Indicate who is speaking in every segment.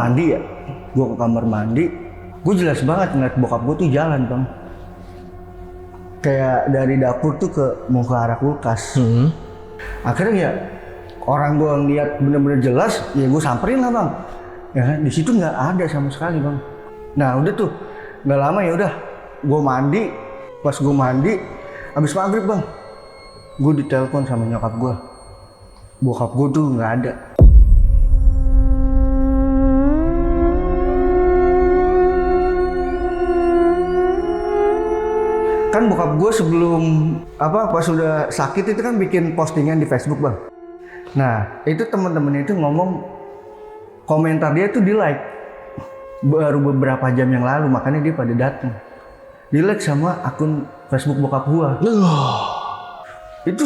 Speaker 1: mandi ya, gue ke kamar mandi, gue jelas banget ngeliat bokap gue tuh jalan bang, kayak dari dapur tuh mau ke arah kulkas. Akhirnya ya orang gue ngeliat bener-bener jelas, ya gue samperin lah bang. Ya kan, di situ nggak ada sama sekali bang. Nah udah tuh, nggak lama ya udah, gue mandi, pas gue mandi, habis maghrib bang, gue ditelepon sama nyokap gue, bokap gue tuh nggak ada. Kan bokap gue sebelum pas sudah sakit itu kan bikin postingan di Facebook bang. Nah itu teman-teman itu ngomong, komentar dia tuh di like baru beberapa jam yang lalu, makanya dia pada datang di like sama akun Facebook bokap gue. Itu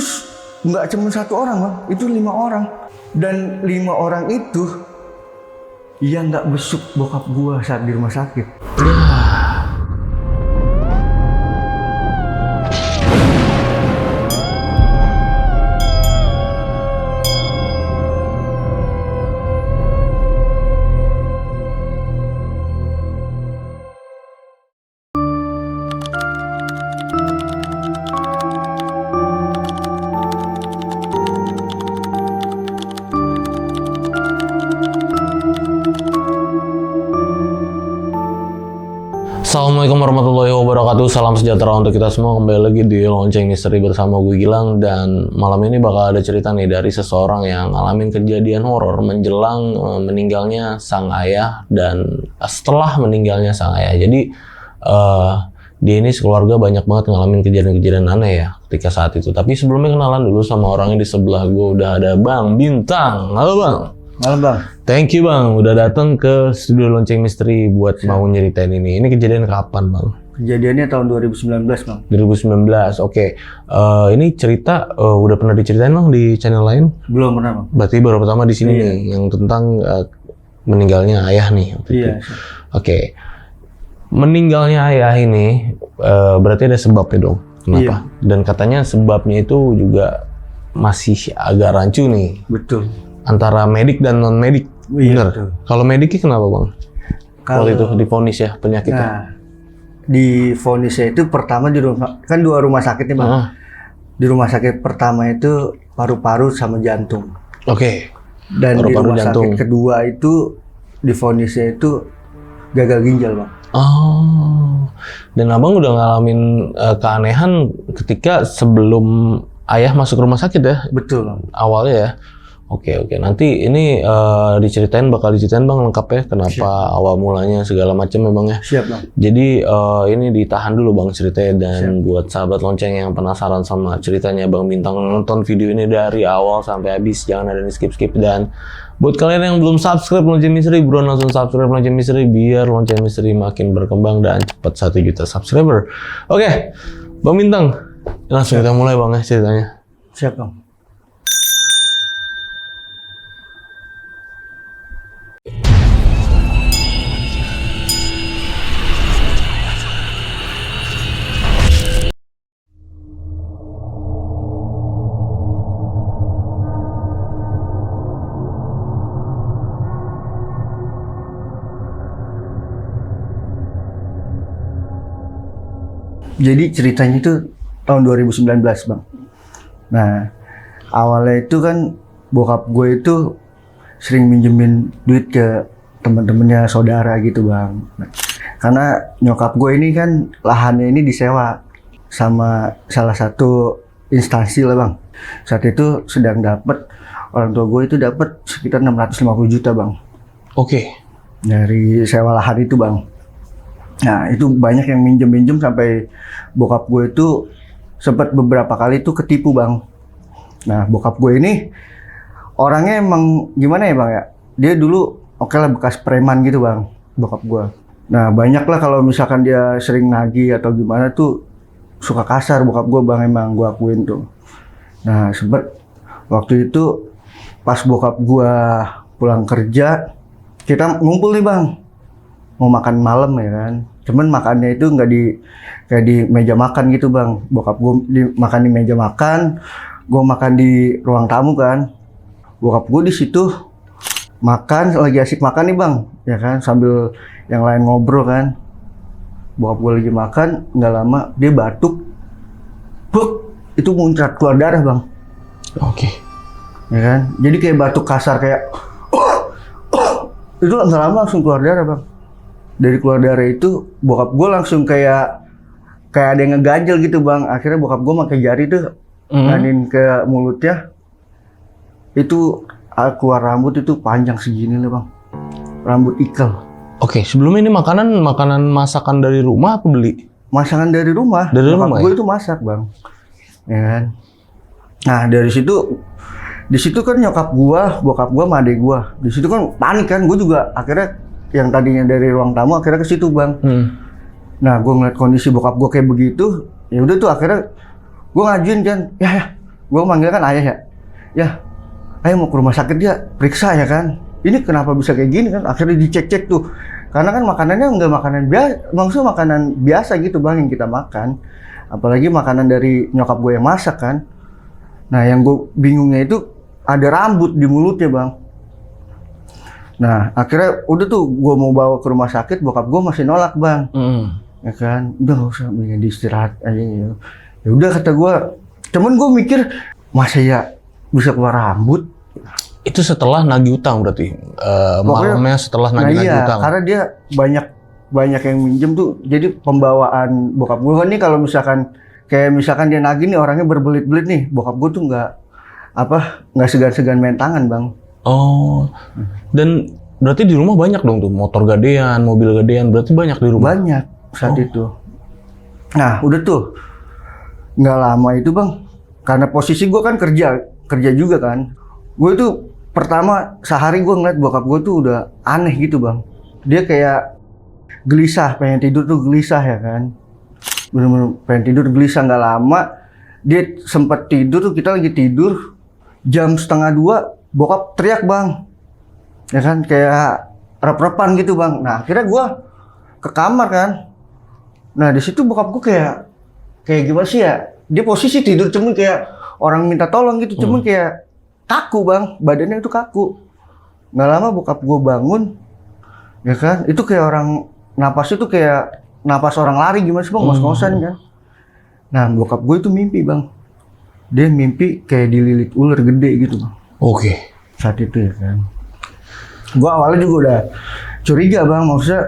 Speaker 1: nggak cuma satu orang bang, itu 5 orang, dan 5 orang itu yang nggak besuk bokap gue saat di rumah sakit.
Speaker 2: Assalamualaikum warahmatullahi wabarakatuh. Salam sejahtera untuk kita semua. Kembali lagi di Lonceng Misteri bersama gue Gilang. Dan malam ini bakal ada cerita nih dari seseorang yang ngalamin kejadian horor menjelang meninggalnya sang ayah dan setelah meninggalnya sang ayah. Jadi dia ini sekeluarga banyak banget ngalamin kejadian-kejadian aneh ya ketika saat itu. Tapi sebelumnya kenalan dulu sama orangnya. Di sebelah gue udah ada Bang Bintang. Halo Bang.
Speaker 1: Halo bang.
Speaker 2: Thank you bang, udah datang ke studio Lonceng Misteri buat mau nyeritain ini. Ini kejadian kapan bang?
Speaker 1: Kejadiannya tahun 2019 bang.
Speaker 2: 2019, oke. Ini cerita udah pernah diceritain bang di channel lain?
Speaker 1: Belum pernah bang.
Speaker 2: Berarti baru pertama di sini nih, yang tentang meninggalnya ayah nih.
Speaker 1: Iya.
Speaker 2: Oke. Meninggalnya ayah ini berarti ada sebabnya dong. Kenapa?
Speaker 1: Iya.
Speaker 2: Dan katanya sebabnya itu juga masih agak rancu nih.
Speaker 1: Betul.
Speaker 2: Antara medik dan non medik.
Speaker 1: Iya,
Speaker 2: bener.
Speaker 1: betul.
Speaker 2: Kalau mediknya kenapa bang?
Speaker 1: Kalau
Speaker 2: Waktu itu divonis ya penyakitnya.
Speaker 1: Nah, di vonisnya itu pertama di rumah, kan 2 rumah sakit nih bang. Di rumah sakit pertama itu paru-paru sama jantung.
Speaker 2: Oke.
Speaker 1: Dan
Speaker 2: Paru-paru,
Speaker 1: di rumah
Speaker 2: jantung.
Speaker 1: sakit kedua itu di vonisnya itu gagal ginjal bang.
Speaker 2: Oh. Dan abang udah ngalamin keanehan ketika sebelum ayah masuk rumah sakit ya?
Speaker 1: Betul bang.
Speaker 2: Awalnya ya. Oke. Nanti ini bakal diceritain bang lengkap ya. Kenapa awal mulanya segala macam ya bang ya.
Speaker 1: Siap bang.
Speaker 2: Jadi ini ditahan dulu bang ceritanya. Dan buat sahabat lonceng yang penasaran sama ceritanya Bang Bintang, nonton video ini dari awal sampai habis. Jangan ada di skip-skip. Dan buat kalian yang belum subscribe Lonceng Misteri, buruan langsung subscribe Lonceng Misteri biar Lonceng Misteri makin berkembang dan cepat 1 juta subscriber. Oke, Bang Bintang, langsung kita mulai bang ya ceritanya.
Speaker 1: Siap bang. Jadi ceritanya itu tahun 2019 bang. Nah awalnya itu kan bokap gue itu sering minjemin duit ke teman-temannya saudara gitu bang. Nah, karena nyokap gue ini kan lahannya ini disewa sama salah satu instansi lah bang. Saat itu sedang dapat, orang tua gue itu dapat sekitar 650 juta bang.
Speaker 2: Oke.
Speaker 1: Dari sewa lahan itu bang. Nah itu banyak yang minjem sampai bokap gue itu sempat beberapa kali itu ketipu bang. Nah bokap gue ini orangnya emang gimana ya bang ya, dia dulu oke lah bekas preman gitu bang bokap gue. Nah banyak lah kalau misalkan dia sering nagih atau gimana tuh suka kasar bokap gue bang, emang gue akuin tuh. Nah sempet waktu itu pas bokap gue pulang kerja, kita ngumpul nih bang, mau makan malam ya kan. Cuman makannya itu nggak di meja makan gitu bang. Bokap gue makan di meja makan, gue makan di ruang tamu kan. Bokap gue di situ makan, lagi asik makan nih bang. ya kan, sambil yang lain ngobrol kan. Bokap gue lagi makan, nggak lama dia batuk, buk, itu muncrat keluar darah bang.
Speaker 2: Oke.
Speaker 1: Ya kan, jadi kayak batuk kasar kayak, itu nggak lama langsung keluar darah bang. Dari keluar darah itu, bokap gue langsung kayak ada yang ngeganjel gitu bang. Akhirnya bokap gue pakai jari tuh, nganin ke mulutnya, itu keluar rambut itu panjang segini loh bang, rambut ikel.
Speaker 2: Oke, sebelumnya ini makanan masakan dari rumah apa beli?
Speaker 1: Masakan dari rumah.
Speaker 2: Dari
Speaker 1: bokap
Speaker 2: rumah
Speaker 1: gue
Speaker 2: ya?
Speaker 1: itu masak bang, ya kan. Nah dari situ, di situ kan nyokap gue, bokap gue, sama adek gue, di situ kan panik kan. Gue juga akhirnya yang tadinya dari ruang tamu akhirnya ke situ bang. Nah gue ngeliat kondisi bokap gue kayak begitu, ya udah tuh akhirnya gue ngajuin kan, ya, gue manggil kan ayah ya, ayo mau ke rumah sakit dia periksa ya kan. Ini kenapa bisa kayak gini kan? Akhirnya dicek-cek tuh. Karena kan makanannya nggak makanan biasa, maksudnya makanan biasa gitu bang yang kita makan. Apalagi makanan dari nyokap gue yang masak kan. Nah yang gue bingungnya itu ada rambut di mulutnya bang. Nah akhirnya udah tuh gue mau bawa ke rumah sakit, bokap gue masih nolak bang. Ya kan, udah nggak usah, mendingan diistirahat aja gitu. Ya udah kata gue, cuman gue mikir masa ya bisa keluar rambut.
Speaker 2: Itu setelah nagih utang berarti? Malamnya setelah nagih utang?
Speaker 1: Karena dia banyak yang minjem tuh, jadi pembawaan bokap gue nih kalau misalkan kayak misalkan dia nagih nih orangnya berbelit-belit nih, bokap gue tuh nggak segan-segan main tangan bang.
Speaker 2: Oh, dan berarti di rumah banyak dong tuh motor gadean, mobil gadean, berarti banyak di rumah?
Speaker 1: Banyak saat itu. Nah udah tuh nggak lama itu bang, karena posisi gue kan kerja juga kan, gue tuh pertama sehari gue ngeliat bokap gue tuh udah aneh gitu bang. Dia kayak gelisah, pengen tidur tuh gelisah ya kan. Bener-bener pengen tidur gelisah. Nggak lama dia sempat tidur tuh, kita lagi tidur jam 1:30 bokap teriak bang. Ya kan kayak rep-repan gitu bang. Nah akhirnya gue ke kamar kan. Nah di situ bokap gue kayak gimana sih ya? Dia posisi tidur cuman kayak orang minta tolong gitu, cuman kayak kaku bang, badannya itu kaku. Nggak lama bokap gue bangun, ya kan, itu kayak orang napas itu kayak napas orang lari gimana sih bang, ngos-ngosan kan. Nah bokap gue itu mimpi bang, dia mimpi kayak dililit ular gede gitu bang.
Speaker 2: Oke.
Speaker 1: Saat itu ya kan, gue awalnya juga udah curiga bang, maksudnya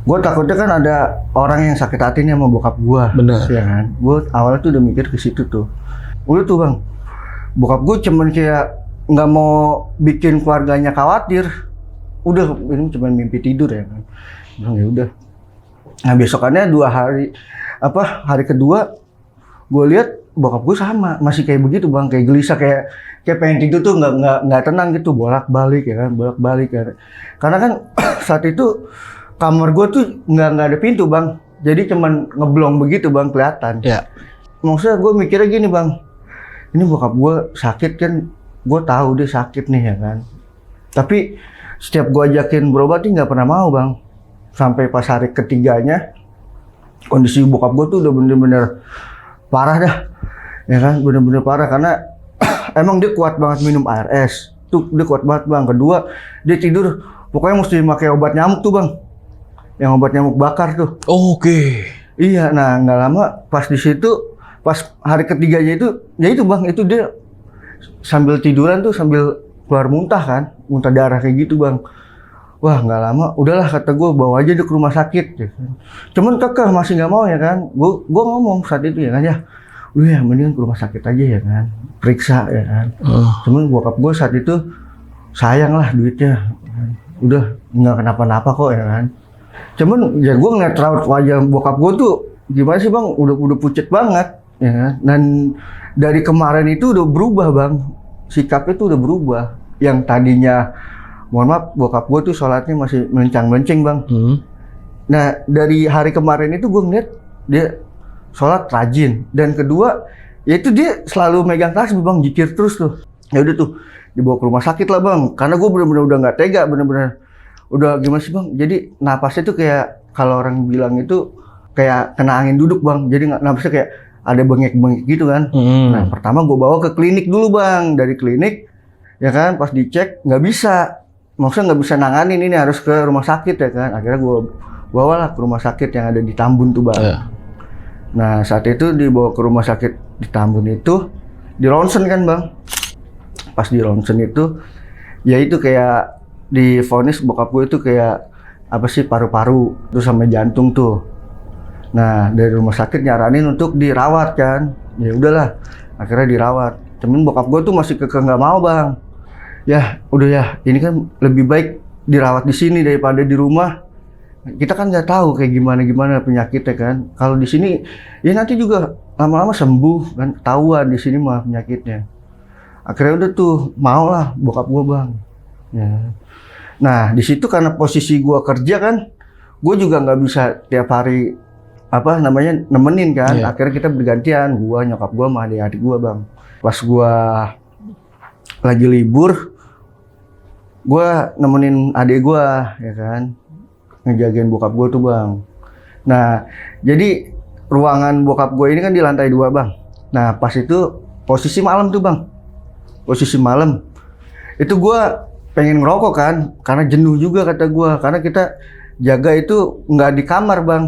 Speaker 1: gue takutnya kan ada orang yang sakit hati nih sama bokap gue.
Speaker 2: Benar.
Speaker 1: Ya kan, gue awalnya tuh udah mikir ke situ tuh. Udah tuh bang, bokap gue cuman kayak nggak mau bikin keluarganya khawatir. Udah, ini cuman mimpi tidur ya kan. Bilang ya udah. Nah besokannya hari kedua, gue lihat bokap gue sama, masih kayak begitu bang, kayak gelisah, kayak pengen tidur tuh nggak tenang gitu, bolak-balik ya kan, bolak-balik ya. Karena kan saat itu kamar gue tuh nggak ada pintu bang, jadi cuman ngeblong begitu bang kelihatan.
Speaker 2: Ya.
Speaker 1: Maksudnya gue mikirnya gini bang, ini bokap gue sakit kan, gue tahu dia sakit nih ya kan. Tapi setiap gue ajakin berobat dia nggak pernah mau bang. Sampai pas hari ketiganya, kondisi bokap gue tuh udah bener-bener parah dah, ya kan, bener-bener parah karena emang dia kuat banget minum air es, tuh dia kuat banget bang. Kedua dia tidur, pokoknya mesti pakai obat nyamuk tuh bang, yang obat nyamuk bakar tuh.
Speaker 2: Oke.
Speaker 1: Iya, nah nggak lama pas di situ, pas hari ketiganya itu, ya itu bang, itu dia sambil tiduran tuh sambil keluar muntah kan, muntah darah kayak gitu bang. Wah nggak lama, udahlah kata gue, bawa aja dia ke rumah sakit. Ya. Cuman kekeh masih nggak mau ya kan. Gue ngomong saat itu ya kan, ya udah ya mendingan ke rumah sakit aja ya kan, periksa ya kan. Cuman bokap gue saat itu sayang lah duitnya, udah nggak kenapa-napa kok ya kan. Cuman ya gue ngeliat raut wajah bokap gue tuh gimana sih bang, udah pucet banget ya kan. Dan dari kemarin itu udah berubah bang, sikapnya tuh udah berubah. Yang tadinya mohon maaf, bokap gue tuh sholatnya masih melencang-melenceng bang. Nah dari hari kemarin itu gue ngeliat dia sholat rajin. Dan kedua, yaitu dia selalu megang tasbih bang, zikir terus tuh. Ya udah tuh, dibawa ke rumah sakit lah bang. Karena gue bener-bener udah nggak tega, bener-bener udah gimana sih bang. Jadi napasnya tuh kayak kalau orang bilang itu kayak kena angin duduk bang. Jadi napasnya kayak ada bengek-bengek gitu kan. Nah pertama gue bawa ke klinik dulu bang. Dari klinik, ya kan, pas dicek nggak bisa. maksudnya nggak bisa nanganin, ini harus ke rumah sakit ya kan. Akhirnya gue bawalah ke rumah sakit yang ada di Tambun tuh bang.
Speaker 2: Iya.
Speaker 1: Nah saat itu dibawa ke rumah sakit di Tambun itu, di ronsen kan bang. Pas di ronsen itu, ya itu kayak divonis bokap gue itu kayak apa sih, paru-paru terus sama jantung tuh. Nah dari rumah sakit nyaranin untuk dirawat kan. Ya udahlah, akhirnya dirawat. Cuman bokap gue tuh masih kekeh nggak mau bang. Ya udah ya, ini kan lebih baik dirawat di sini daripada di rumah. Kita kan nggak tahu kayak gimana penyakitnya kan. Kalau di sini ya nanti juga lama-lama sembuh kan, ketahuan di sini mah penyakitnya. Akhirnya udah tuh mau lah bokap gue bang. Ya. Nah di situ karena posisi gue kerja kan, gue juga nggak bisa tiap hari apa namanya nemenin kan.
Speaker 2: Iya.
Speaker 1: Akhirnya kita bergantian, gue, nyokap gue, sama adik-adik gue bang. Pas gue lagi libur, gue nemenin adik gue ya kan, ngejagain bokap gue tuh bang. Nah jadi ruangan bokap gue ini kan di lantai 2 bang. Nah pas itu posisi malam tuh bang, posisi malam itu gue pengen ngerokok kan, karena jenuh juga kata gue, karena kita jaga itu nggak di kamar bang.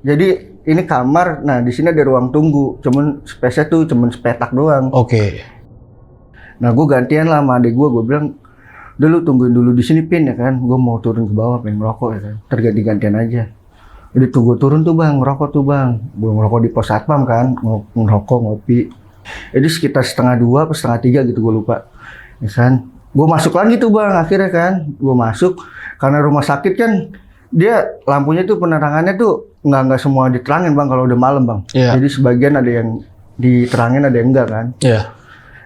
Speaker 1: Jadi ini kamar, nah di sini ada ruang tunggu, cuman space-nya tuh cuman sepetak doang.
Speaker 2: Oke.
Speaker 1: Nah gue gantian lah sama adik gue bilang, udah lu tungguin dulu di sini Pin ya kan, gue mau turun ke bawah pengen ngerokok ya kan, terganti-gantian aja. Udah tunggu turun tuh bang, ngerokok tuh bang, gue ngerokok di pos satpam kan, ngerokok ngopi. Itu sekitar 1:30 atau 1:30 gitu gue lupa, ya kan. Gue masuk lagi tuh bang, akhirnya kan, gue masuk karena rumah sakit kan dia lampunya tuh penerangannya tuh nggak semua diterangin bang kalau udah malam bang.
Speaker 2: Iya.
Speaker 1: Jadi sebagian ada yang diterangin, ada yang enggak kan.
Speaker 2: Iya.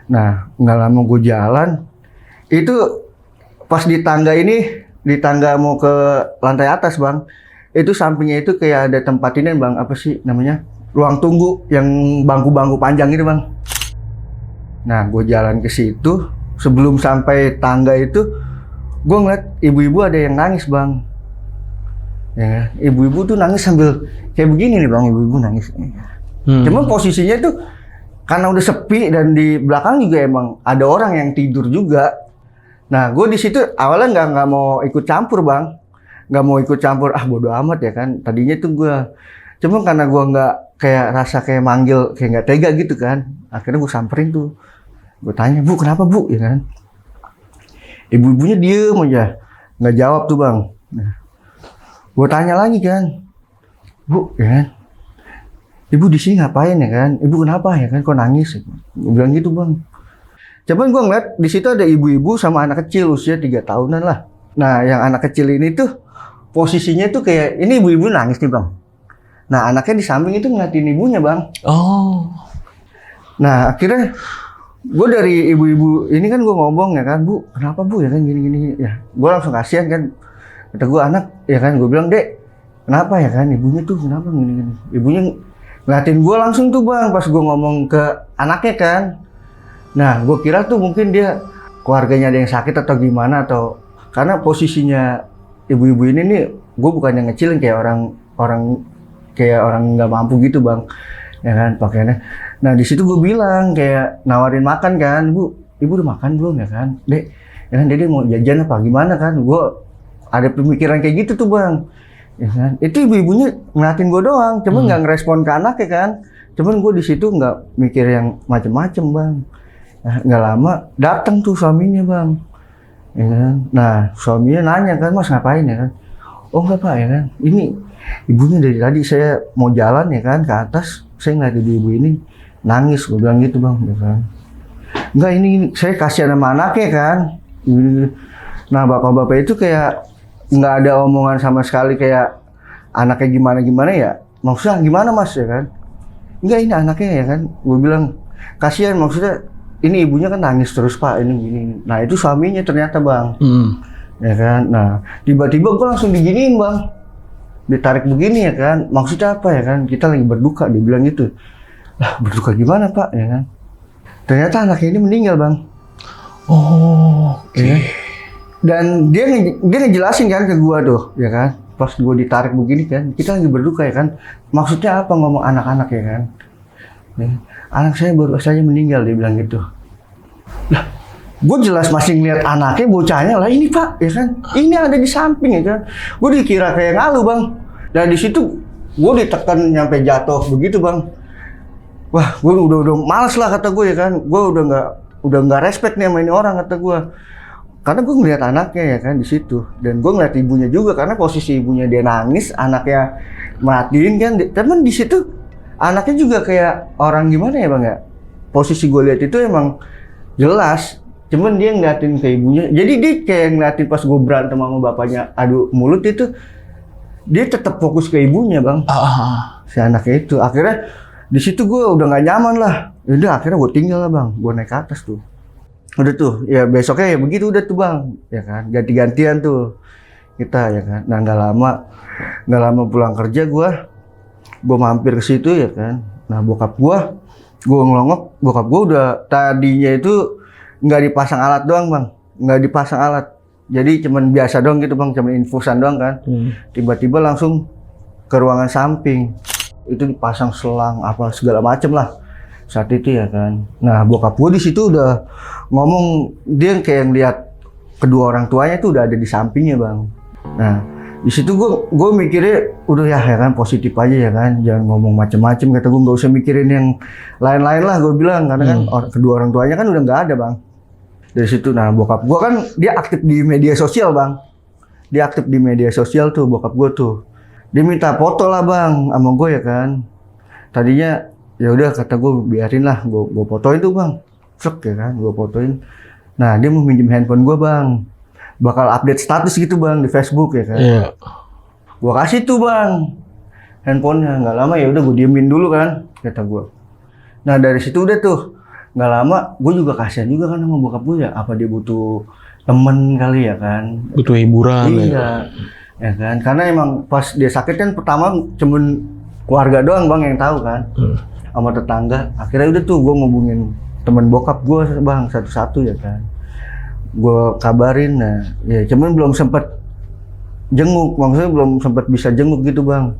Speaker 1: Nah nggak lama gue jalan itu. Pas di tangga mau ke lantai atas bang, itu sampingnya itu kayak ada tempat ini bang, apa sih namanya, ruang tunggu yang bangku-bangku panjang itu bang. Nah gue jalan ke situ, sebelum sampai tangga itu gue ngeliat ibu-ibu ada yang nangis bang. Ya, ibu-ibu tuh nangis sambil kayak begini nih bang, ibu-ibu nangis. Cuman posisinya tuh karena udah sepi dan di belakang juga emang ada orang yang tidur juga. Nah, gue di situ awalnya nggak mau ikut campur bang, nggak mau ikut campur, bodo amat ya kan. Tadinya tuh gue, cuma karena gue nggak kayak rasa kayak manggil, kayak nggak tega gitu kan. Akhirnya gue samperin tuh, gue tanya, Bu kenapa Bu ya kan? Ibu-ibunya diem aja, nggak jawab tuh bang. Nah, gue tanya lagi kan, Bu ya kan, Ibu di sini ngapain ya kan? Ibu kenapa ya kan? Kok nangis? Gue bilang gitu bang. Cuman gue ngeliat di situ ada ibu-ibu sama anak kecil usia 3 tahunan lah. Nah, yang anak kecil ini tuh posisinya tuh kayak ini ibu-ibu nangis nih bang. Nah, anaknya di samping itu ngeliatin ibunya bang.
Speaker 2: Oh.
Speaker 1: Nah, akhirnya gue dari ibu-ibu ini kan gue ngomong ya kan, Bu kenapa Bu ya kan gini-gini ya. Gue langsung kasihan kan. Kata gue anak ya kan, gue bilang Dek kenapa ya kan, ibunya tuh kenapa gini-gini. Ibunya ngeliatin gue langsung tuh bang pas gue ngomong ke anaknya kan. Nah, gue kira tuh mungkin dia keluarganya ada yang sakit atau gimana, atau karena posisinya ibu-ibu ini nih, gue bukannya ngecilin kayak orang nggak mampu gitu bang, ya kan pakaiannya. Nah di situ gue bilang kayak nawarin makan kan, Bu, Ibu udah makan belum ya kan, Dek, ya kan Dede mau jajan apa gimana kan, gue ada pemikiran kayak gitu tuh bang, ya kan. Itu ibu-ibunya ngeliatin gue doang, cuman nggak ngerespon ke anaknya kan, cuman gue di situ nggak mikir yang macem-macem bang. Nah, nggak lama datang tuh suaminya bang, ya kan. Nah suaminya nanya kan, Mas ngapain ya kan? Oh enggak Pak ya kan, ini ibunya dari tadi saya mau jalan ya kan ke atas, saya ngeliat ibu ini nangis, gue bilang gitu bang, ya kan. Enggak ini saya kasihan sama anaknya kan. Nah bapak-bapak itu kayak nggak ada omongan sama sekali kayak anaknya gimana ya, maksudnya gimana Mas ya kan? Enggak ini anaknya ya kan, gue bilang kasihan, maksudnya ini ibunya kan nangis terus Pak, ini gini. Nah itu suaminya ternyata bang, ya kan. Nah tiba-tiba gue langsung diginiin bang, ditarik begini ya kan. Maksudnya apa ya kan? Kita lagi berduka, dia bilang gitu. Lah berduka gimana Pak ya kan? Ternyata anaknya ini meninggal bang.
Speaker 2: Oh, oke.
Speaker 1: Ya. Dan dia ngejelasin kan ke gue tuh, ya kan. Pas gue ditarik begini kan, kita lagi berduka ya kan. Maksudnya apa ngomong anak-anak ya kan? Ya. Anak saya baru saja meninggal, dia bilang gitu. Lah, gue jelas masih ngeliat anaknya, bocahnya lah ini pak, ya kan, ini ada di samping ya kan, gue dikira kayak ngalu bang, dan di situ gue ditekan nyampe jatuh begitu bang, wah gue udah males lah kata gue ya kan, gue udah nggak respect nih sama ini orang kata gue, karena gue ngeliat anaknya ya kan di situ, dan gue ngeliat ibunya juga karena posisi ibunya dia nangis, anaknya merhatiin kan, temen di situ anaknya juga kayak orang gimana ya bang ya, posisi gue lihat itu emang jelas. Cuman dia ngeliatin ke ibunya, jadi dia kayak ngeliatin pas gue berantem sama bapaknya adu mulut itu, dia tetap fokus ke ibunya bang, si anaknya itu. Akhirnya di situ gue udah nggak nyaman lah, udah akhirnya gue tinggal lah bang, gue naik ke atas tuh. Udah tuh, ya besoknya ya begitu udah tuh bang, ya kan, ganti-gantian tuh kita ya kan. Nah nggak lama pulang kerja gue mampir ke situ ya kan. Nah bokap gue ngelongok, bokap gue udah tadinya itu nggak dipasang alat doang bang, nggak dipasang alat, jadi cuman biasa doang gitu bang, cuman infusan doang kan. Tiba-tiba langsung ke ruangan samping, itu dipasang selang apa segala macem lah saat itu ya kan. Nah bokap gue di situ udah ngomong, dia kayak ngeliat kedua orang tuanya tuh udah ada di sampingnya bang. Nah di situ gue mikirnya udah ya kan, positif aja ya kan, jangan ngomong macem-macem, kata gue nggak usah mikirin yang lain-lain lah gue bilang, karena kan kedua orang tuanya kan udah nggak ada bang. Dari situ, nah bokap gue kan dia aktif di media sosial bang, dia aktif di media sosial tuh bokap gue tuh, dia minta foto lah bang sama gue ya kan. Tadinya ya udah kata gue biarin lah, gue fotoin tuh bang, cek ya kan, gue fotoin. Nah dia mau minjem handphone gue bang, bakal update status gitu bang di Facebook ya kan. Gue kasih tuh bang handphonenya, nggak lama ya udah gue diemin dulu kan kata gue. Nah dari situ udah tuh nggak lama, gue juga kasihan juga kan sama bokap gue ya, apa dia butuh temen kali ya kan,
Speaker 2: butuh hiburan.
Speaker 1: Iya ya kan, karena emang pas dia sakit kan pertama cuman keluarga doang bang yang tahu kan, sama tetangga. Akhirnya udah tuh gue ngubungin temen bokap gue bang satu-satu ya kan, gue kabarin. Nah ya cuman belum sempet jenguk, maksudnya belum sempet bisa jenguk gitu bang.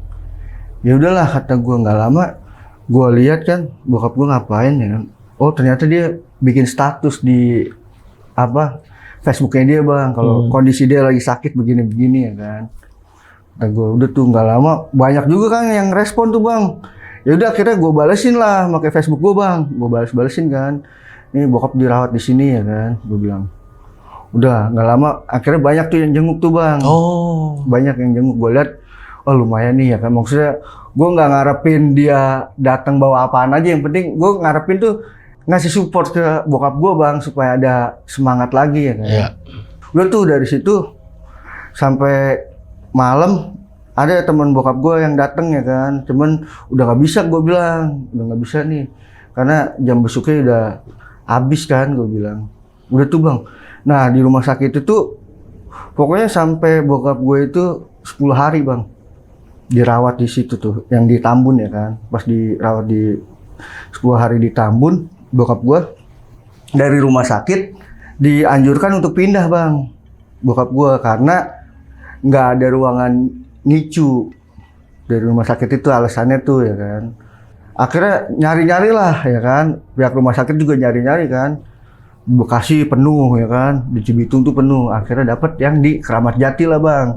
Speaker 1: Ya udahlah kata gue, nggak lama gue lihat kan bokap gue ngapain ya kan. Oh ternyata dia bikin status di apa Facebooknya dia bang, kalau kondisi dia lagi sakit begini-begini ya kan. Nah gue udah tuh nggak lama banyak juga kan yang respon tuh bang. Ya udah akhirnya gue balesin lah pakai Facebook gue bang, gue balesin kan. Ini bokap dirawat di sini ya kan, gue bilang. Udah nggak lama akhirnya banyak tuh yang jenguk tuh bang. Banyak yang jenguk, gue lihat oh lumayan nih ya kan, maksudnya gue nggak ngarepin dia datang bawa apaan aja, yang penting gue ngarepin tuh ngasih support ke bokap gue bang, supaya ada semangat lagi ya kan. Udah tuh dari situ sampai malam ada teman bokap gue yang datang ya kan, cuman udah nggak bisa, gue bilang udah nggak bisa nih karena jam besuknya udah habis kan, gue bilang. Udah tuh bang, nah di rumah sakit itu pokoknya sampai bokap gue itu 10 hari bang dirawat di situ tuh, yang di Tambun ya kan. Pas dirawat di 10 hari di Tambun, bokap gue dari rumah sakit dianjurkan untuk pindah bang, bokap gue, karena nggak ada ruangan NICU dari rumah sakit itu, alasannya tuh ya kan. Akhirnya nyari-nyari lah ya kan, pihak rumah sakit juga nyari-nyari kan, Bekasi penuh ya kan, di Cibitung tuh penuh. Akhirnya dapat yang di Kramat Jati lah bang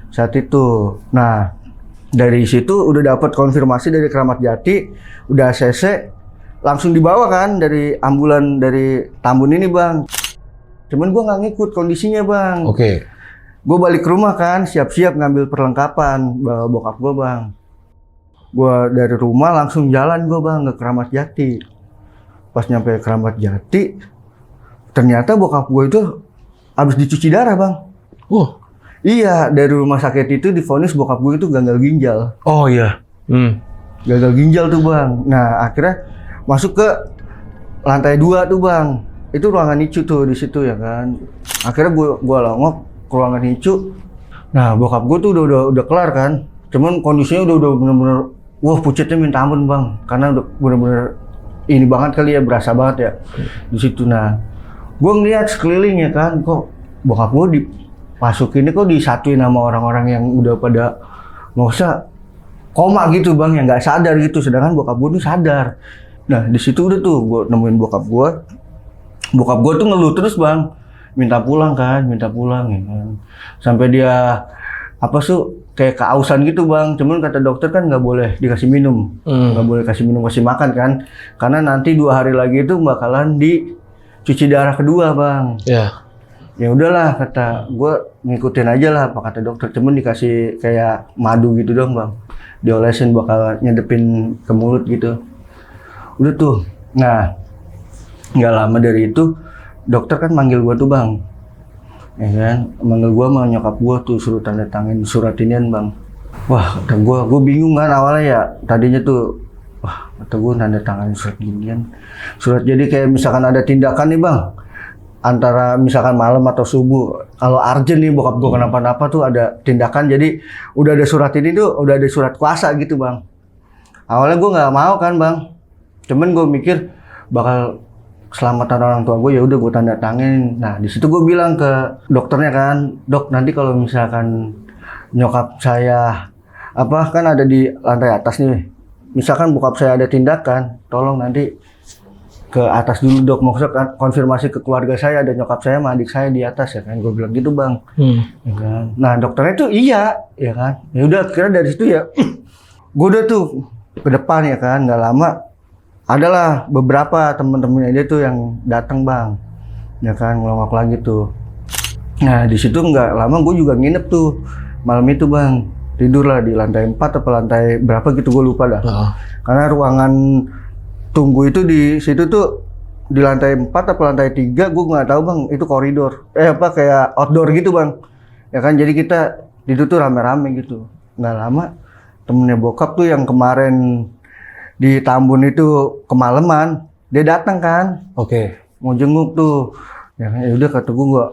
Speaker 1: saat itu. Nah dari situ udah dapat konfirmasi dari Kramat Jati, udah ACC, langsung dibawa kan dari ambulan dari Tambun ini bang. Cuman gue nggak ngikut kondisinya bang. Gue balik ke rumah kan, siap-siap ngambil perlengkapan bawa bokap gue bang. Gue dari rumah langsung jalan gue bang ke Kramat Jati. Pas nyampe Kramat Jati, ternyata bokap gue itu habis dicuci darah bang. Iya, dari rumah sakit itu divonis bokap gue itu gagal ginjal. Gagal ginjal tuh bang. Nah akhirnya masuk ke lantai 2 tuh bang. Itu ruangan NICU tuh di situ ya kan. Akhirnya gue longok ke ruangan NICU. Nah bokap gue tuh udah kelar kan. Cuman kondisinya udah bener-bener wah pucetnya minta ampun bang. Karena udah bener-bener ini banget kali ya, berasa banget ya di situ. Nah gue ngeliat sekelilingnya kan, kok bokap gue dimasukin kok disatuin sama orang-orang yang udah pada masa koma gitu bang, yang nggak sadar gitu, sedangkan bokap gue tuh sadar. Nah di situ udah tuh gue nemuin bokap gue, bokap gue tuh ngeluh terus bang, minta pulang ya kan. Sampai dia apa kayak keausan gitu bang. Cuman kata dokter kan nggak boleh dikasih minum, nggak boleh kasih minum, kasih makan kan. Karena nanti 2 hari lagi itu bakalan dicuci darah kedua bang. Ya udahlah kata gue, ngikutin aja lah apa kata dokter. Cuman dikasih kayak madu gitu dong bang, diolesin bakal nyedepin ke mulut gitu. Udah tuh. Nah nggak lama dari itu dokter kan manggil gue tuh bang, ya kan, manggil gue sama nyokap gue tuh suruh tanda tangan surat inian bang. Wah kata gue bingung kan awalnya ya, tadinya tuh wah kata gue tanda tangan surat ginian, surat jadi kayak misalkan ada tindakan nih bang, antara misalkan malam atau subuh, kalau urgent nih bokap gue kenapa-napa tuh ada tindakan, jadi udah ada surat ini tuh, udah ada surat kuasa gitu bang. Awalnya gue nggak mau kan bang, cuman gue mikir bakal keselamatan orang tua gue, ya udah gue tanda tangan. Nah di situ gue bilang ke dokternya kan, dok nanti kalau misalkan nyokap saya apa kan ada di lantai atas nih, misalkan bokap saya ada tindakan, tolong nanti ke atas dulu dok, maksudnya konfirmasi ke keluarga saya, ada nyokap saya sama adik saya di atas ya kan, gue bilang gitu bang. Ya kan? Nah dokternya tuh iya ya kan, ya udah kira dari situ ya gue udah tuh ke depan ya kan, nggak lama adalah beberapa temen-temennya dia tuh yang datang bang, ya kan, ngelongok lagi tuh. Nah di situ nggak lama gue juga nginep tuh malam itu bang, tidur lah di lantai 4 atau lantai berapa gitu gue lupa dah. Karena ruangan tunggu itu di situ tuh di lantai 4 atau lantai 3 gue nggak tahu bang, itu koridor kayak outdoor gitu bang, ya kan, jadi kita tidur tuh rame-rame gitu. Nggak lama temennya bokap tuh yang kemarin di Tambun itu kemalaman, dia datang kan, mau jenguk tuh, ya kan, ya udah kata gue,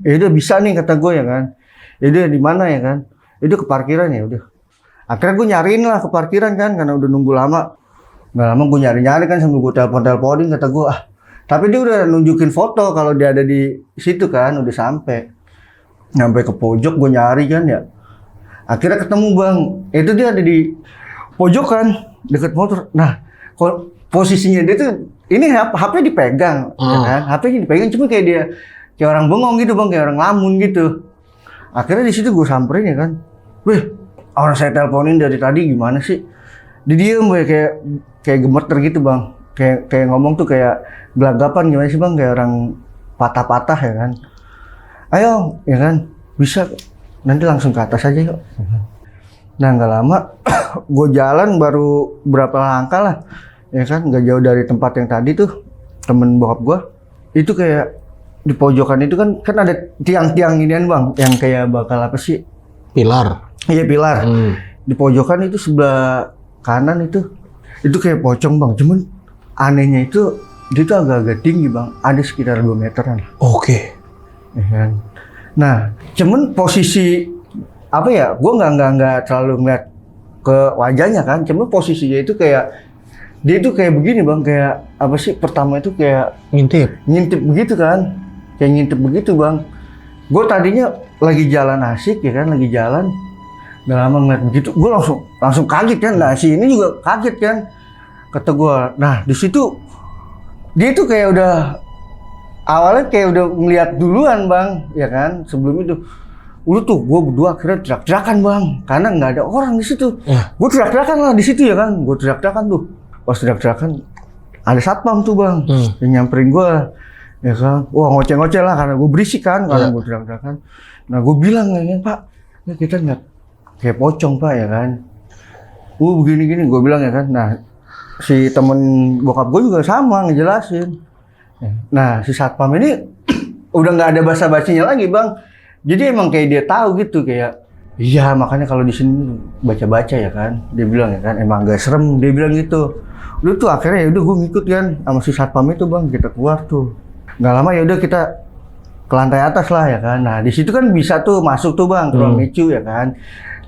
Speaker 1: ya udah bisa nih kata gue ya kan, ya udah di mana ya kan, itu ke parkiran ya udah. Akhirnya gue nyariin lah ke parkiran kan, karena udah nunggu lama, nggak lama gue nyari kan sambil gue teleponin kata gue tapi dia udah nunjukin foto kalau dia ada di situ kan, udah sampai ke pojok gue nyari kan ya, akhirnya ketemu bang, itu dia ada di pojok kan, deket motor. Nah, posisinya dia tuh ini HP dipegang, ya kan? HP-nya dipegang, cuma kayak orang bengong gitu bang, kayak orang lamun gitu. Akhirnya di situ gue samperin ya kan, weh, orang saya teleponin dari tadi gimana sih? Dia diem kayak gemeter gitu bang, kayak ngomong tuh kayak gelagapan, gimana sih bang, kayak orang patah-patah ya kan. Ayo, ya kan, bisa nanti langsung ke atas aja yuk. Nah nggak lama gue jalan baru berapa langkah lah, ya kan, nggak jauh dari tempat yang tadi tuh temen bokap gue itu kayak di pojokan itu kan ada tiang-tiang inian bang, yang kayak bakal apa sih,
Speaker 2: pilar.
Speaker 1: Iya pilar. Di pojokan itu sebelah kanan itu kayak pocong bang, cuman anehnya itu dia tuh agak-agak tinggi bang, ada sekitar 2 meteran. Ya kan? Nah cuman posisi apa ya, gue nggak terlalu ngeliat ke wajahnya kan, cuma posisinya itu kayak dia itu kayak begini bang, kayak apa sih, pertama itu kayak ngintip begitu kan, kayak ngintip begitu bang. Gue tadinya lagi jalan asik ya kan, lagi jalan nggak lama ngeliat begitu, gue langsung kaget kan. Nah si ini juga kaget kan, kata gue. Nah di situ dia tuh kayak udah awalnya kayak udah ngeliat duluan bang, ya kan, sebelum itu. Udah tuh gue berdua akhirnya teriak-teriakan bang, karena nggak ada orang di situ. Gue teriak-teriakan lah di situ ya kan, gue teriak-teriakan tuh. Pas teriak-teriakan ada satpam tuh bang, yang nyamperin gue, ya kan. Wah ngoceh-ngoceh lah karena gue berisik kan, karena gue teriak-teriakan. Nah gue bilang ya pak, ya kita nggak kayak pocong pak ya kan. Begini-gini gue bilang ya kan. Nah si temen bokap gue juga sama ngejelasin. Nah si satpam ini udah nggak ada basa-basinya lagi bang. Jadi emang kayak dia tahu gitu, kayak iya makanya kalau di sini baca-baca ya kan, dia bilang ya kan, emang agak serem, dia bilang gitu. Udah tuh akhirnya ya udah gue ngikut kan sama si satpam itu bang, kita keluar tuh. Nggak lama ya udah kita ke lantai atas lah ya kan. Nah di situ kan bisa tuh masuk tuh bang ke ruang NICU ya kan.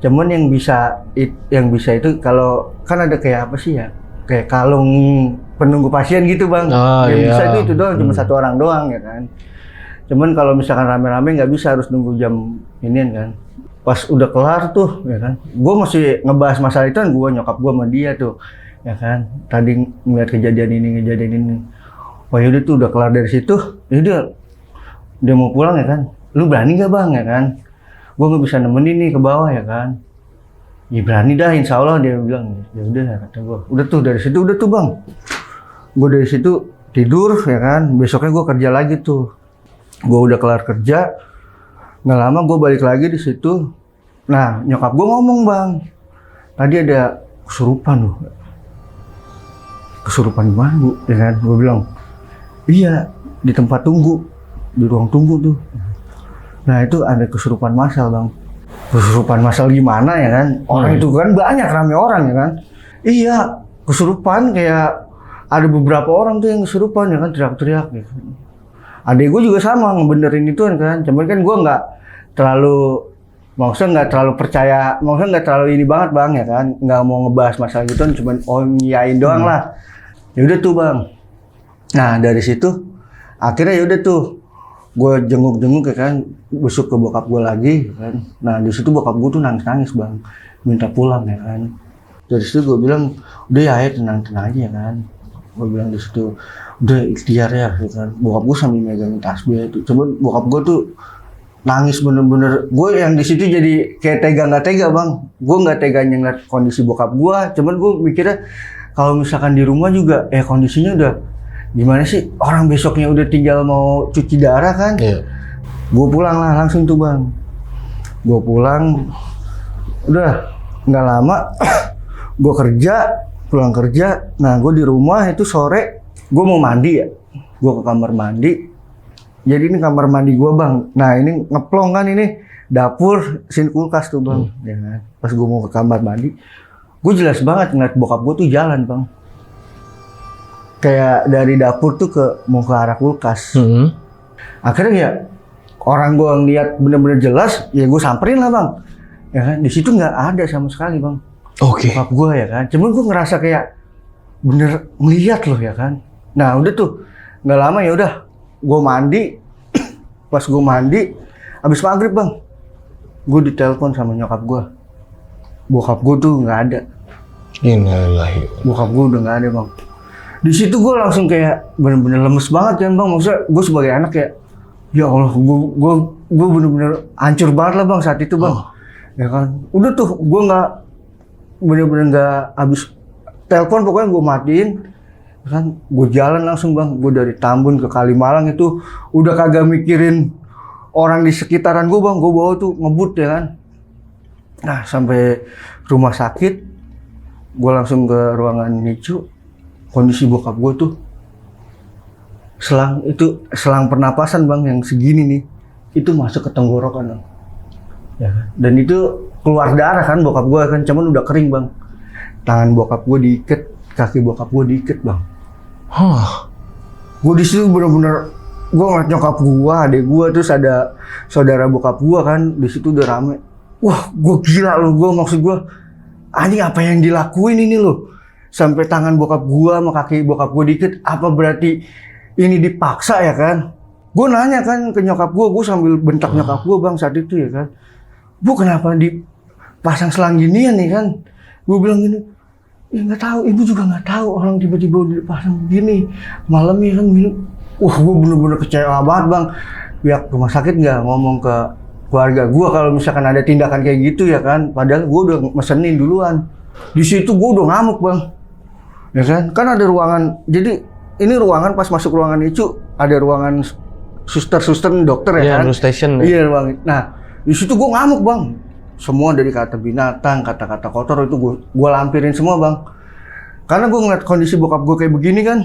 Speaker 1: Cuman yang bisa itu kalau kan ada kayak apa sih ya, kayak kalung penunggu pasien gitu bang. Yang bisa itu doang, cuma 1 orang doang ya kan. Cuman kalau misalkan rame-rame nggak bisa, harus nunggu jam inian kan. Pas udah kelar tuh ya kan, gue masih ngebahas masalah itu kan, gue nyokap gue sama dia tuh ya kan, tadi ngeliat kejadian ini. Oh yaudah tuh udah kelar dari situ, yaudah dia mau pulang ya kan, lu berani gak bang ya kan, gue nggak bisa nemenin nih ke bawah ya kan, ya berani dah insya Allah dia bilang, ya udah kata gue, udah tuh dari situ udah tuh bang, gue dari situ tidur ya kan, besoknya gue kerja lagi tuh, gue udah kelar kerja, nggak lama gue balik lagi di situ, nah nyokap gue ngomong bang, tadi ada kesurupan loh, kesurupan gimana bu, ya kan, gue bilang, iya di tempat tunggu, di ruang tunggu tuh. Nah itu ada kesurupan massal bang. Kesurupan massal gimana ya kan? Orang itu kan banyak rame orang ya kan? Iya kesurupan kayak ada beberapa orang tuh yang kesurupan ya kan teriak-teriak gitu. Adek gue juga sama ngebenerin itu kan. Cuman kan gue nggak terlalu, maksudnya nggak terlalu percaya, maksudnya nggak terlalu ini banget bang ya kan? Nggak mau ngebahas masalah gitu, cuman ngiyain doang lah. Ya udah tuh bang. Nah dari situ akhirnya ya udah tuh gue jenguk-jenguk ya kan, besuk ke bokap gue lagi ya kan. Nah di situ bokap gue tuh nangis-nangis bang, minta pulang ya kan. Dari situ gue bilang udah ya tenang-tenang aja ya kan. Gue bilang di situ udah ikhtiar ya kan. Bokap gue sambil megang tasbih itu, cuman bokap gue tuh nangis bener-bener. Gue yang di situ jadi kayak tega nggak tega bang. Gue nggak tega ngeliat kondisi bokap gue, cuman gue mikirnya kalau misalkan di rumah juga kondisinya udah gimana sih, orang besoknya udah tinggal mau cuci darah kan. Gue pulang lah langsung tuh bang, gue pulang udah nggak lama gue pulang kerja. Nah gue di rumah itu sore gue mau mandi ya, gue ke kamar mandi. Jadi ini kamar mandi gue bang, nah ini ngeplong kan, ini dapur sin kulkas tuh bang. Ya kan? Pas gue mau ke kamar mandi, gue jelas banget ngeliat bokap gue tuh jalan bang, kayak dari dapur tuh mau ke arah kulkas. Akhirnya ya orang gue ngeliat bener-bener jelas, ya gue samperin lah bang. Ya kan, di situ nggak ada sama sekali bang. Bokap gue ya kan, cuman gue ngerasa kayak bener ngeliat loh ya kan. Nah udah tuh nggak lama ya udah gue mandi. Pas gue mandi, abis maghrib bang, gue ditelepon sama nyokap gue. Bokap gue tuh nggak ada.
Speaker 2: Innalillahi.
Speaker 1: Bokap gue udah nggak ada bang. Di situ gue langsung kayak bener-bener lemes banget kan bang. Maksudnya gue sebagai anak kayak, ya Allah, gue bener-bener hancur banget lah bang saat itu bang. Ya kan, udah tuh gue nggak, bener-bener nggak habis telepon, pokoknya gue matiin. Ya kan, gue jalan langsung bang. Gue dari Tambun ke Kalimalang itu udah kagak mikirin orang di sekitaran gue bang. Gue bawa tuh ngebut ya kan. Nah sampai rumah sakit, gue langsung ke ruangan NICU. Kondisi bokap gue tuh selang pernapasan bang yang segini nih, itu masuk ke tenggorokan bang. Ya kan? Dan itu keluar darah kan bokap gue kan, cuman udah kering bang. Tangan bokap gue diikat, kaki bokap gue diikat bang. Gue di situ bener-bener, gue ngeliat nyokap gue, adek gue, terus ada saudara bokap gue kan, di situ udah rame. Wah, gue gila loh, gue maksud gue, anjing apa yang dilakuin ini loh. Sampai tangan bokap gua sama kaki bokap gua dikit, apa berarti ini dipaksa ya kan? Gue nanya kan ke nyokap gua sambil bentak nyokap gua bang saat itu ya kan. Bu kenapa dipasang selang ginian nih kan? Gue bilang gini, ya nggak tahu, ibu juga nggak tahu, orang tiba-tiba udah dipasang begini malamnya kan. Wah gue bener-bener kecewa banget bang. Pihak rumah sakit nggak ngomong ke keluarga gua kalau misalkan ada tindakan kayak gitu ya kan? Padahal gua udah mesenin duluan. Di situ gua udah ngamuk bang. Ya kan ada ruangan, jadi ini ruangan pas masuk ruangan itu ada ruangan suster dokter ya kan?
Speaker 2: Station.
Speaker 1: Iya bang. Nah di situ gue ngamuk bang. Semua dari kata binatang, kata-kata kotor itu gue lampirin semua bang. Karena gue ngeliat kondisi bokap gue kayak begini kan,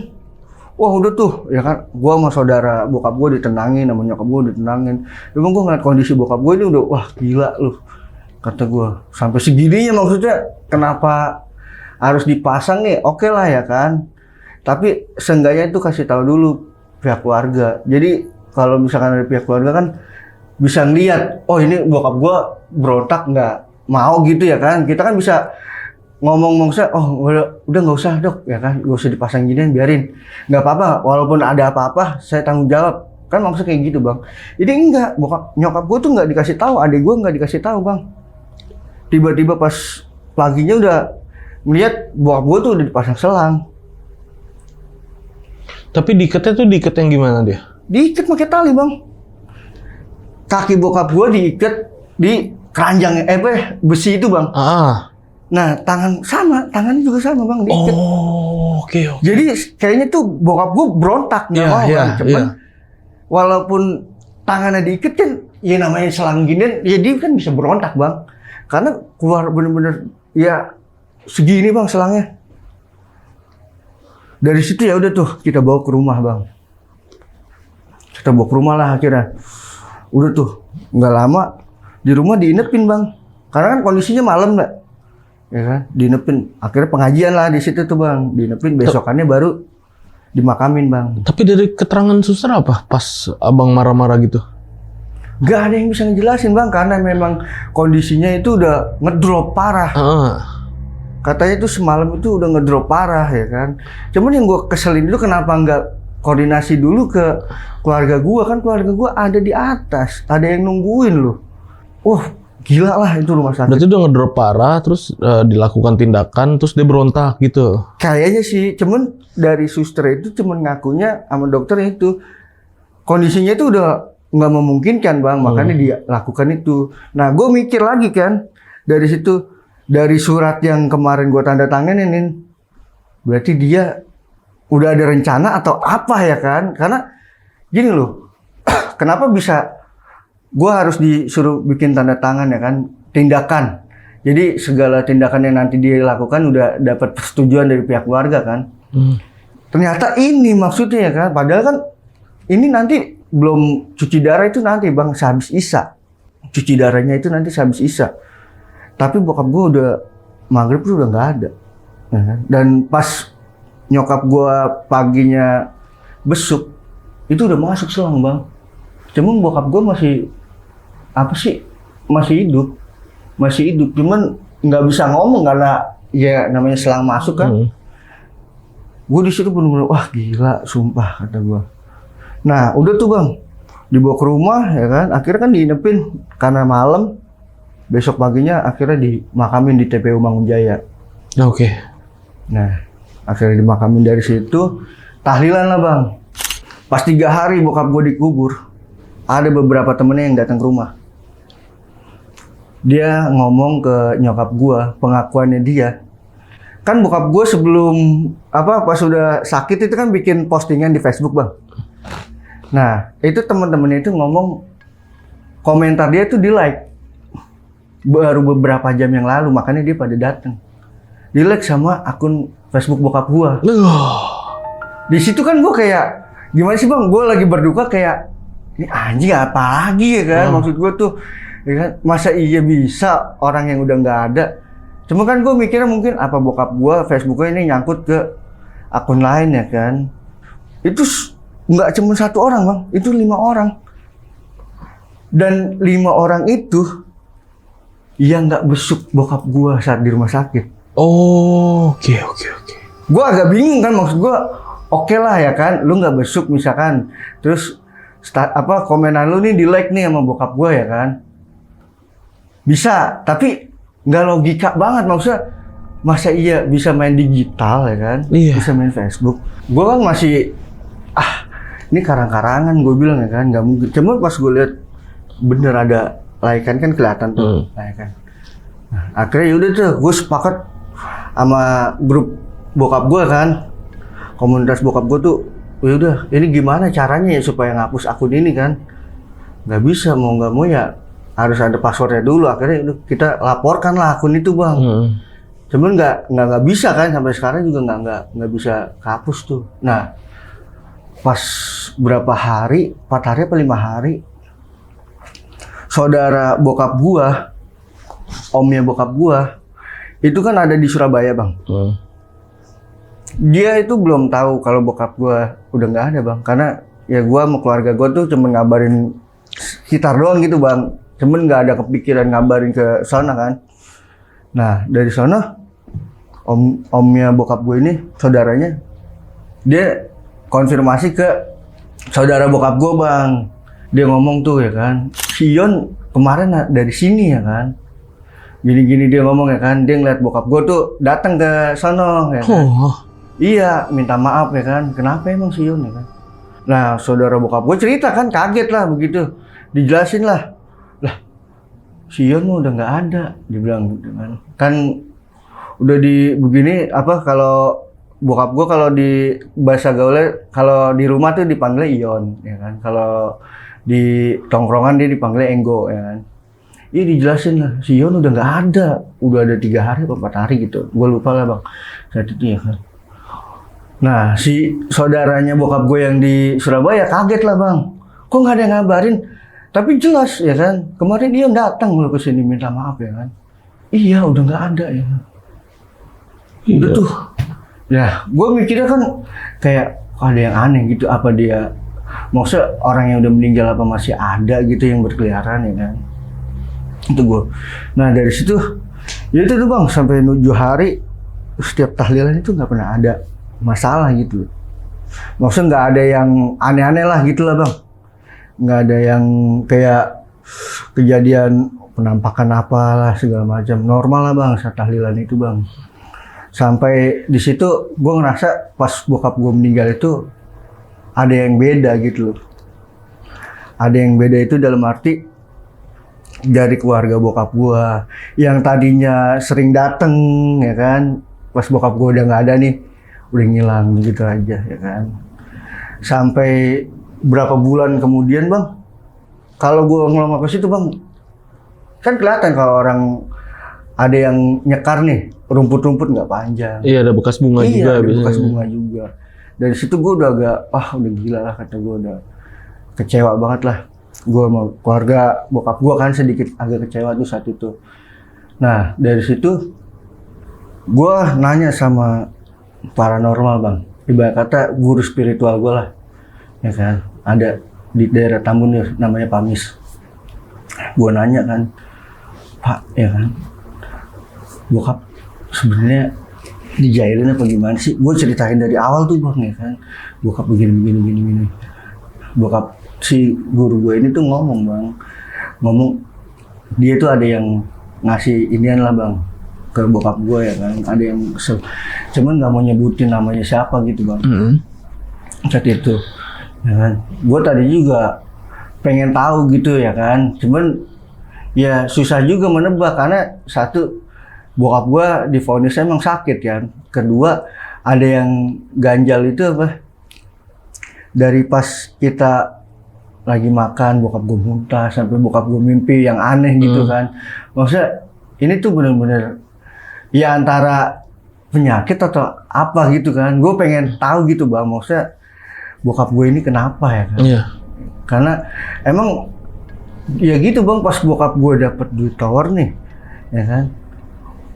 Speaker 1: wah udah tuh ya kan. Gue sama saudara bokap gue ditenangin, sama nyokap gue ditenangin. Emang gue ngeliat kondisi bokap gue ini udah, wah gila loh. Kata gue sampai segininya, maksudnya kenapa harus dipasang nih, oke lah ya kan. Tapi seenggaknya itu kasih tahu dulu pihak keluarga. Jadi kalau misalkan dari pihak keluarga kan bisa ngeliat, oh ini bokap gua berontak nggak mau gitu ya kan. Kita kan bisa ngomong saya, oh udah nggak usah dok ya kan, nggak usah dipasang ginian, biarin, nggak apa-apa. Walaupun ada apa-apa saya tanggung jawab. Kan maksudnya kayak gitu bang. Jadi enggak, nyokap gua tuh nggak dikasih tahu, adik gua nggak dikasih tahu bang. Tiba-tiba pas paginya udah melihat bokap gue tuh udah dipasang selang.
Speaker 2: Tapi diikatnya tuh diikat yang gimana dia?
Speaker 1: Diikat pakai tali bang. Kaki bokap gue diikat di keranjang besi itu bang.
Speaker 2: Ah.
Speaker 1: Nah tangannya juga sama bang diikat.
Speaker 2: Oh, oke.
Speaker 1: Jadi kayaknya tuh bokap gue berontak nggak mau kan. Cuman walaupun tangannya diikat kan, ya namanya selang ginian, ya dia kan bisa berontak bang. Karena keluar bener-bener ya segini bang selangnya. Dari situ ya udah tuh kita bawa ke rumah bang. Kita bawa ke rumah lah akhirnya. Udah tuh nggak lama di rumah diinepin bang. Karena kan kondisinya malam nggak, ya kan? Diinepin. Akhirnya pengajian lah di situ tuh bang. Diinepin, besokannya baru dimakamin bang.
Speaker 2: Tapi dari keterangan suster apa pas abang marah-marah gitu?
Speaker 1: Gak ada yang bisa ngejelasin bang, karena memang kondisinya itu udah ngedrop parah. Katanya itu semalam itu udah ngedrop parah ya kan. Cuman yang gue keselin itu kenapa nggak koordinasi dulu ke keluarga gue, kan keluarga gue ada di atas, ada yang nungguin loh. Wah gila lah itu rumah sakit.
Speaker 2: Berarti udah ngedrop parah, terus dilakukan tindakan, terus dia berontak gitu?
Speaker 1: Kayaknya sih, cuman dari suster itu cuman ngakunya sama dokter itu kondisinya itu udah nggak memungkinkan bang, makanya dia lakukan itu. Nah gue mikir lagi kan dari situ, dari surat yang kemarin gue tanda tanganin, berarti dia udah ada rencana atau apa ya kan? Karena gini loh, kenapa bisa gue harus disuruh bikin tanda tangan ya kan? Tindakan. Jadi segala tindakan yang nanti dia lakukan udah dapat persetujuan dari pihak keluarga kan? Ternyata ini maksudnya ya kan? Padahal kan ini nanti belum cuci darah itu nanti bang sehabis isya. Cuci darahnya itu nanti sehabis isya. Tapi bokap gue udah maghrib tuh udah nggak ada. Dan pas nyokap gue paginya besuk, itu udah masuk selang bang. Cuman bokap gue masih hidup. Cuman nggak bisa ngomong karena ya namanya selang masuk kan. Gue di situ bener-bener wah gila, sumpah kata gue. Nah udah tuh bang, dibawa ke rumah ya kan. Akhirnya kan diinepin karena malam. Besok paginya akhirnya dimakamin di TPU Mangunjaya.
Speaker 2: Oke.
Speaker 1: Nah, akhirnya dimakamin dari situ, tahlilan lah bang. Pas 3 hari bokap gue dikubur, ada beberapa temennya yang datang ke rumah. Dia ngomong ke nyokap gue, pengakuannya dia. Kan bokap gue sebelum pas sudah sakit itu kan bikin postingan di Facebook bang. Nah, itu temen-temennya itu ngomong, komentar dia itu di like. Baru beberapa jam yang lalu, makanya dia pada datang. Di-like sama akun Facebook bokap gua. Di situ kan gua kayak gimana sih bang? Gua lagi berduka kayak ini anjing apa lagi ya kan? Maksud gua tuh, ya kan? Masa iya bisa orang yang udah nggak ada? Cuma kan gua mikirnya mungkin apa bokap gua Facebooknya ini nyangkut ke akun lain ya kan? Itu nggak cuma 1 orang bang, itu 5 orang. Dan 5 orang itu yang nggak besuk bokap gua saat di rumah sakit.
Speaker 2: Oke.
Speaker 1: Gua agak bingung kan, maksud gua oke lah ya kan, lu nggak besuk misalkan, terus komenan lu nih di like nih sama bokap gua ya kan, bisa, tapi nggak logika banget maksudnya. Masa iya bisa main digital ya kan, bisa main Facebook. Gua kan masih ini karang-karangan gue bilang ya kan, nggak mungkin. Cuma pas gue lihat bener ada laikan kan kelihatan tuh, laikan. Nah, akhirnya yaudah tuh, gue sepakat sama grup bokap gue kan, komunitas bokap gue tuh, yaudah ini gimana caranya ya supaya ngapus akun ini kan? Nggak bisa, mau nggak mau ya harus ada passwordnya dulu. Akhirnya yaudah, kita laporkan lah akun itu bang. Cuman nggak bisa kan, sampai sekarang juga nggak bisa kehapus tuh. Nah pas berapa hari, 4 hari apa 5 hari, saudara bokap gua, omnya bokap gua, itu kan ada di Surabaya bang. Dia itu belum tahu kalau bokap gua udah nggak ada bang, karena ya gua sama keluarga gua tuh cuma ngabarin sekitar doang gitu bang, cuman nggak ada kepikiran ngabarin ke sana kan. Nah dari sana omnya bokap gua ini, saudaranya, dia konfirmasi ke saudara bokap gua bang. Dia ngomong tuh ya kan, si Ion kemarin dari sini ya kan, gini-gini dia ngomong ya kan, dia ngeliat bokap gue tuh datang ke sono ya kan. Iya, minta maaf ya kan. Kenapa emang si Yon ya kan? Nah, saudara bokap gue cerita kan, kaget lah begitu. Dijelasin lah. Lah, si Yon mah udah nggak ada, dibilang gitu kan. Kan udah di begini apa kalau bokap gue kalau di bahasa gaulnya kalau di rumah tuh dipanggilnya Ion ya kan. Kalau di tongkrongan dia dipanggilnya Enggo ya kan. Iya dijelasin lah, si Ion udah nggak ada, udah ada 3 hari atau 4 hari gitu, gue lupa lah bang saat itu ya kan. Nah si saudaranya bokap gue yang di Surabaya kaget lah bang, kok nggak ada yang ngabarin, tapi jelas ya kan, kemarin Ion datang lo ke sini minta maaf ya kan. Iya udah nggak ada ya kan. Udah tuh, ya gue mikirnya kan kayak ada yang aneh gitu, apa dia maksudnya orang yang udah meninggal apa masih ada gitu yang berkeliaran ya kan. Itu gue. Nah dari situ ya itu tuh bang sampai 7 hari setiap tahlilan itu nggak pernah ada masalah gitu. Maksudnya nggak ada yang aneh-aneh lah gitu lah bang. Nggak ada yang kayak kejadian penampakan apalah segala macam. Normal lah bang saat tahlilan itu bang. Sampai di situ gue ngerasa pas bokap gue meninggal itu ada yang beda gitu loh. Ada yang beda itu dalam arti dari keluarga bokap gua yang tadinya sering dateng ya kan, pas bokap gua udah nggak ada nih, udah ngilang gitu aja ya kan. Sampai berapa bulan kemudian bang, kalau gua ngelongok ke situ bang, kan kelihatan kalau orang ada yang nyekar nih, rumput-rumput nggak panjang.
Speaker 2: Iya, ada bekas bunga juga.
Speaker 1: Iya, ada
Speaker 2: biasanya.
Speaker 1: bekas bunga juga. Dari situ gua udah agak, udah gila lah kata gua, udah kecewa banget lah. Gue sama keluarga bokap gue kan sedikit agak kecewa tuh saat itu. Nah dari situ gue nanya sama paranormal bang, ibarat kata guru spiritual gue lah, ya kan, ada di daerah Tambun namanya Pamis. Gue nanya kan, Pak, ya kan, bokap sebenarnya dijailin apa gimana sih? Gue ceritain dari awal tuh bang, ya kan, bokap begini. Bokap si guru gue ini tuh ngomong dia tuh ada yang ngasih inian lah bang ke bokap gue ya kan, ada yang cuman nggak mau nyebutin namanya siapa gitu bang. Saat itu ya kan, gue tadi juga pengen tahu gitu ya kan, cuman ya susah juga menebak karena satu bokap gue divonis emang sakit kan, kedua ada yang ganjal itu apa, dari pas kita lagi makan bokap gue muntah sampai bokap gue mimpi yang aneh gitu kan. Maksudnya ini tuh bener-bener ya antara penyakit atau apa gitu kan. Gue pengen tahu gitu bang, maksudnya bokap gue ini kenapa ya kan.
Speaker 2: Iya.
Speaker 1: Karena emang ya gitu bang, pas bokap gue dapet duit tower nih ya kan,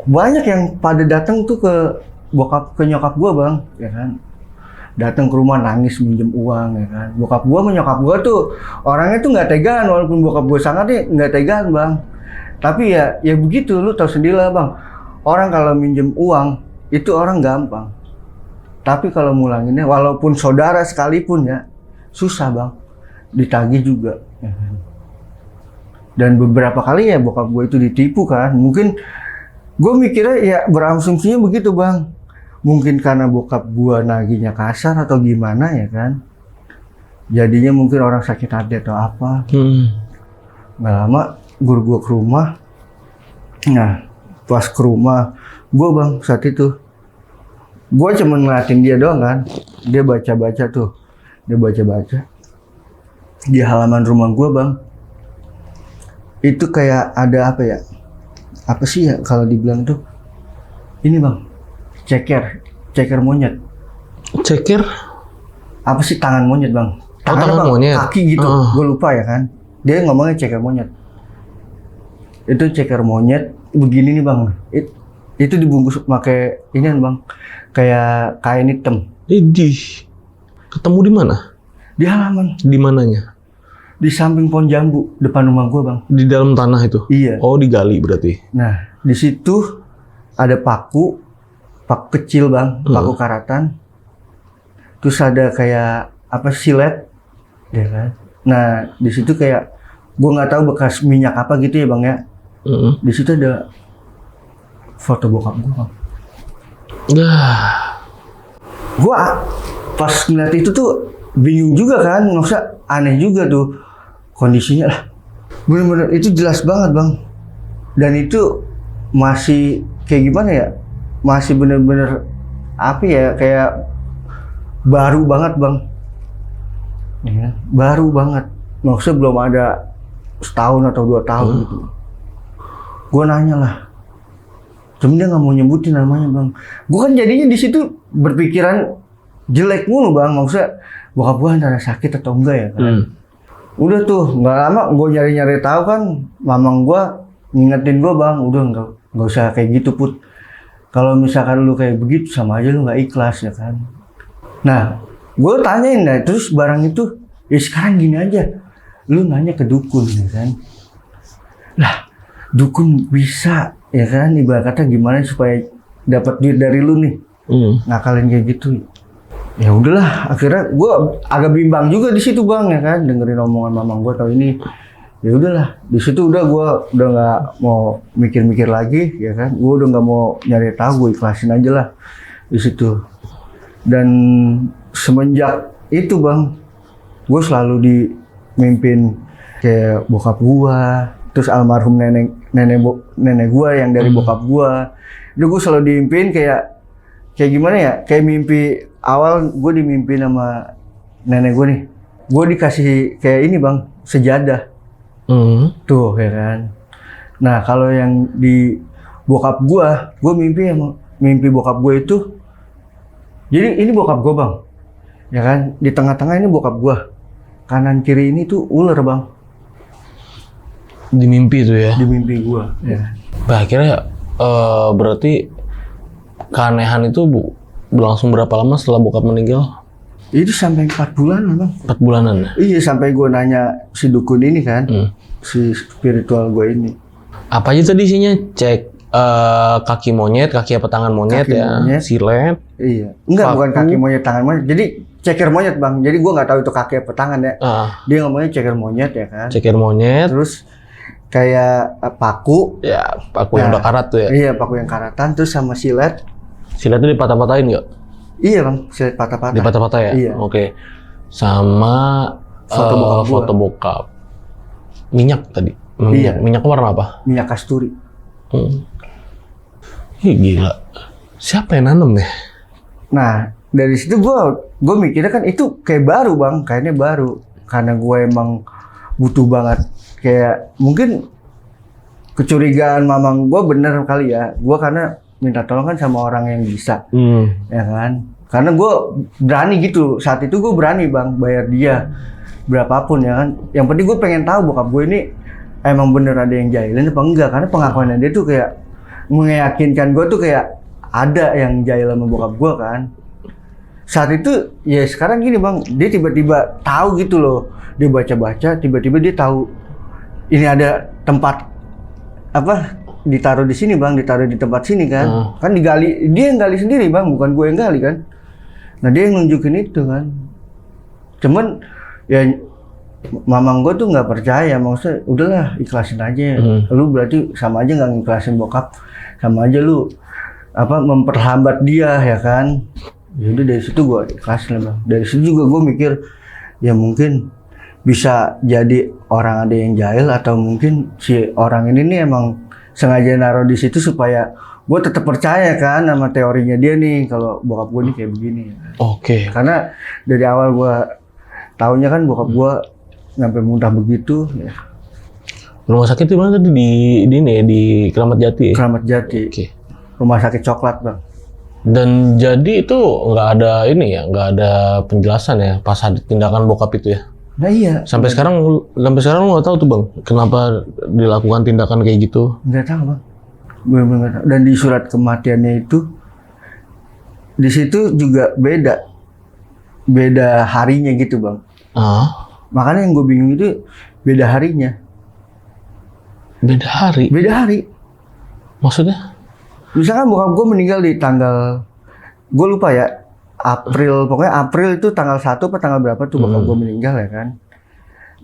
Speaker 1: banyak yang pada datang tuh ke nyokap gue bang ya kan, datang ke rumah nangis minjem uang ya kan. Bokap gua sama nyokap gua tuh orangnya tuh nggak tegaan, walaupun bokap gua sangat nih nggak tegaan bang. Tapi ya begitu, lu tahu sendiri lah bang. Orang kalau minjem uang itu orang gampang. Tapi kalau ngulanginnya, walaupun saudara sekalipun ya susah bang, ditagih juga. Ya kan? Dan beberapa kali ya bokap gua itu ditipu kan. Mungkin gua mikirnya ya berasumsinya begitu bang. Mungkin karena bokap gua nagihnya kasar atau gimana ya kan, jadinya mungkin orang sakit hati atau apa. Nggak lama guru gua ke rumah. Nah pas ke rumah gua bang, saat itu gua cuma ngeliatin dia doang kan, dia baca-baca di halaman rumah gua bang. Itu kayak ada apa ya, apa sih ya kalau dibilang tuh ini bang, ceker monyet.
Speaker 2: Ceker?
Speaker 1: Apa sih, tangan monyet bang?
Speaker 2: Tangan
Speaker 1: bang,
Speaker 2: monyet.
Speaker 1: kaki gitu. Gue lupa ya kan. Dia ngomongnya ceker monyet. Itu ceker monyet begini nih bang. Itu dibungkus pakai ini bang, kayak kain hitam.
Speaker 2: Idih. Ketemu di mana?
Speaker 1: Di halaman.
Speaker 2: Di mananya?
Speaker 1: Di samping pohon jambu depan rumah gue bang.
Speaker 2: Di dalam tanah itu?
Speaker 1: Iya.
Speaker 2: Oh, digali berarti.
Speaker 1: Nah di situ ada paku kecil bang, paku karatan. Terus ada kayak apa, silet, ya kan. Nah di situ kayak gue nggak tahu bekas minyak apa gitu ya bang ya. Di situ ada foto bokap gue bang. Gua pas ngeliat itu tuh bingung juga kan, maksudnya aneh juga tuh kondisinya lah. Bener-bener itu jelas banget bang. Dan itu masih kayak gimana ya? Masih bener-bener apa ya? Kayak baru banget bang. Ya, baru banget. Maksudnya belum ada setahun atau 2 tahun gitu. Gue nanya lah. Cuma dia nggak mau nyebutin namanya bang. Gue kan jadinya di situ berpikiran jelek mulu bang. Maksudnya bokap gue antara sakit atau enggak ya kan. Udah tuh nggak lama gue nyari-nyari tahu kan. Mamang gue ngingetin gue bang. Udah nggak usah kayak gitu Put. Kalau misalkan lu kayak begitu sama aja lu nggak ikhlas ya kan. Nah gue tanyain dah terus barang itu. Ya sekarang gini aja. Lu nanya ke dukun ya kan. Lah dukun bisa ya kan, ibarat kata gimana supaya dapat duit dari lu nih. Ngakalin kayak gitu. Ya udahlah, akhirnya gue agak bimbang juga di situ bang ya kan, dengerin omongan mamang gue tau ini. Ya udahlah, di situ udah gue udah nggak mau mikir-mikir lagi ya kan, gue udah nggak mau nyari tahu, gue ikhlasin aja lah di situ. Dan semenjak itu bang, gue selalu dimimpin kayak bokap gue, terus almarhum nenek gue yang dari bokap gue. Itu gue selalu dimimpin kayak gimana ya, kayak mimpi awal gue dimimpin sama nenek gue nih. Gue dikasih kayak ini bang, sejadah. Tuh ya kan. Nah kalau yang di bokap gue mimpi bokap gue itu. Jadi ini bokap gue bang, ya kan. Di tengah-tengah ini bokap gue, kanan kiri ini tuh ular bang.
Speaker 2: Di mimpi tuh ya?
Speaker 1: Di mimpi gue. Ya.
Speaker 2: Bah, akhirnya berarti keanehan itu berlangsung berapa lama setelah bokap meninggal?
Speaker 1: Itu sampai 4 bulan bang.
Speaker 2: 4 bulanan?
Speaker 1: Iya sampai gue nanya si dukun ini kan, si spiritual gue ini.
Speaker 2: Apa aja tadi isinya? Cek kaki monyet, kaki apa tangan monyet, monyet. Silet.
Speaker 1: Iya. Enggak, bukan kaki monyet, tangan monyet. Jadi ceker monyet bang. Jadi gue nggak tahu itu kaki apa tangan ya. Dia ngomongnya ceker monyet ya kan.
Speaker 2: Ceker monyet.
Speaker 1: Terus kayak paku.
Speaker 2: Ya, paku yang udah karat tuh ya.
Speaker 1: Iya, paku yang karatan. Terus sama silet.
Speaker 2: Silet itu dipatah-patahin nggak?
Speaker 1: Iya bang, silet patah-patah.
Speaker 2: Dipatah-patah ya?
Speaker 1: Iya.
Speaker 2: Oke. Sama foto bokap. Minyak tadi.
Speaker 1: Iya.
Speaker 2: Minyak warna apa?
Speaker 1: Minyak kasturi.
Speaker 2: Ih, gila. Siapa yang nanam ya?
Speaker 1: Nah, dari situ gue mikirnya kan itu kayak baru bang, kayaknya baru. Karena gue emang butuh banget. Kayak mungkin kecurigaan mamang gue bener kali ya. Gue karena minta tolong kan sama orang yang bisa, ya kan. Karena gue berani gitu. Saat itu gue berani bang, bayar dia berapapun ya kan. Yang penting gue pengen tahu bokap gue ini emang bener ada yang jahilin apa enggak. Karena pengakuannya dia tuh kayak meyakinkan gue tuh kayak ada yang jahil sama bokap gue kan. Saat itu ya sekarang gini bang, dia tiba-tiba tahu gitu loh. Dia baca-baca, tiba-tiba dia tahu ini ada tempat apa ditaruh di sini bang, ditaruh di tempat sini kan. Kan digali, dia yang gali sendiri bang, bukan gue yang gali kan. Nah dia yang nunjukin itu kan. Cuman ya mamang gue tuh nggak percaya, maksudnya udahlah ikhlasin aja. Lu berarti sama aja nggak ngiklasin bokap, sama aja lu apa memperhambat dia ya kan. Jadi dari situ gue ikhlasin lah bang. Dari situ juga gue mikir ya mungkin bisa jadi orang ada yang jahil atau mungkin si orang ini nih emang sengaja naruh di situ supaya gue tetap percaya kan sama teorinya dia nih kalau bokap gue nih kayak begini.
Speaker 2: Oke.
Speaker 1: Karena dari awal gue taunya kan bokap gue sampai muntah begitu. Ya.
Speaker 2: Rumah sakit di mana tadi di Keramat Jati?
Speaker 1: Keramat Jati.
Speaker 2: Oke.
Speaker 1: Rumah sakit coklat bang.
Speaker 2: Dan jadi itu nggak ada ini ya, nggak ada penjelasan ya pas ada tindakan bokap itu ya?
Speaker 1: Nah iya.
Speaker 2: Sampai sekarang lu nggak tahu tuh bang, kenapa dilakukan tindakan kayak gitu?
Speaker 1: Nggak tahu bang. Benar-benar nggak tahu. Dan di surat kematiannya itu, di situ juga beda harinya gitu bang. Makanya yang gue bingung itu beda harinya.
Speaker 2: Beda hari?
Speaker 1: Beda hari.
Speaker 2: Maksudnya?
Speaker 1: Misalkan bokap gue meninggal di tanggal, gue lupa ya, April, pokoknya April itu tanggal 1 apa tanggal berapa tuh bokap gue meninggal ya kan.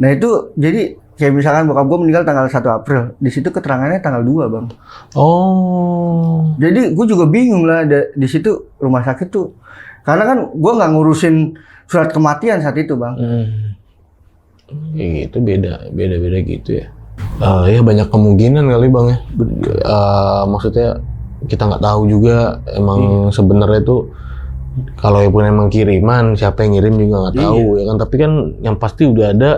Speaker 1: Nah itu jadi kayak misalkan bokap gue meninggal tanggal 1 April, di situ keterangannya tanggal 2 bang.
Speaker 2: Oh.
Speaker 1: Jadi gue juga bingung lah, di situ rumah sakit tuh Karena kan gue nggak ngurusin surat kematian saat itu bang.
Speaker 2: Ya gitu beda gitu ya. Ya banyak kemungkinan kali bang ya. Maksudnya kita nggak tahu juga emang sebenarnya tuh kalau pun emang kiriman siapa yang ngirim juga nggak tahu ya kan. Tapi kan yang pasti udah ada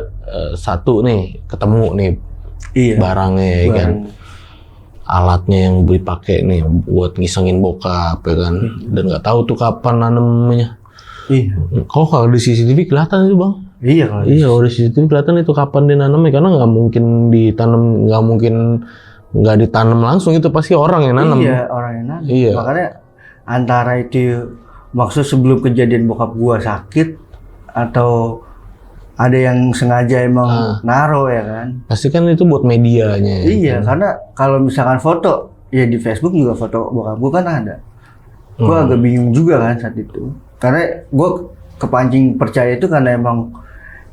Speaker 2: satu nih ketemu nih barangnya ya kan. Alatnya yang dipakai nih buat ngisengin bokap ya kan. Dan nggak tahu tuh kapan nanemnya. Kalau di CCTV kelihatan itu bang. Iya, kalau di CCTV kelihatan itu kapan dia nanamnya, karena nggak mungkin ditanam, nggak ditanam langsung, itu pasti orang yang nanam.
Speaker 1: Iya, orang yang nanam. Iya. Makanya antara itu maksud sebelum kejadian bokap gua sakit atau ada yang sengaja emang naro ya kan.
Speaker 2: Pasti kan itu buat medianya.
Speaker 1: Iya, kan? Karena kalau misalkan foto ya di Facebook juga foto bokap gua kan ada. Gua agak bingung juga kan saat itu. Karena gua kepancing percaya itu karena emang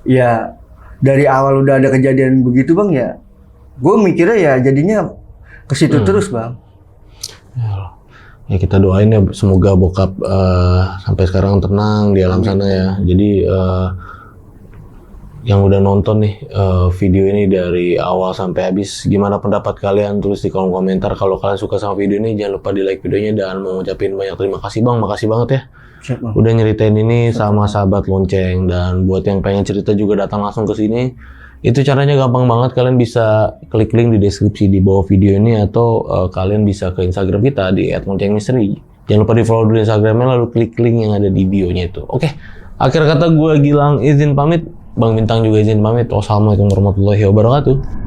Speaker 1: ya dari awal udah ada kejadian begitu bang ya, gue mikirnya ya jadinya ke situ terus bang. Ya
Speaker 2: kita doain ya semoga bokap sampai sekarang tenang di alam sana ya. Jadi yang udah nonton nih video ini dari awal sampai habis, gimana pendapat kalian? Tulis di kolom komentar. Kalau kalian suka sama video ini jangan lupa di like videonya dan mau ngucapin banyak terima kasih bang, makasih banget ya. Udah nyeritain ini sama sahabat lonceng. Dan buat yang pengen cerita juga datang langsung ke sini. Itu caranya gampang banget, kalian bisa klik link di deskripsi di bawah video ini atau kalian bisa ke Instagram kita di @loncengmisteri. Jangan lupa di follow dulu Instagramnya lalu klik link yang ada di bio-nya itu. Oke, akhir kata gue Gilang izin pamit, Bang Bintang juga izin pamit. Wassalamualaikum warahmatullahi wabarakatuh.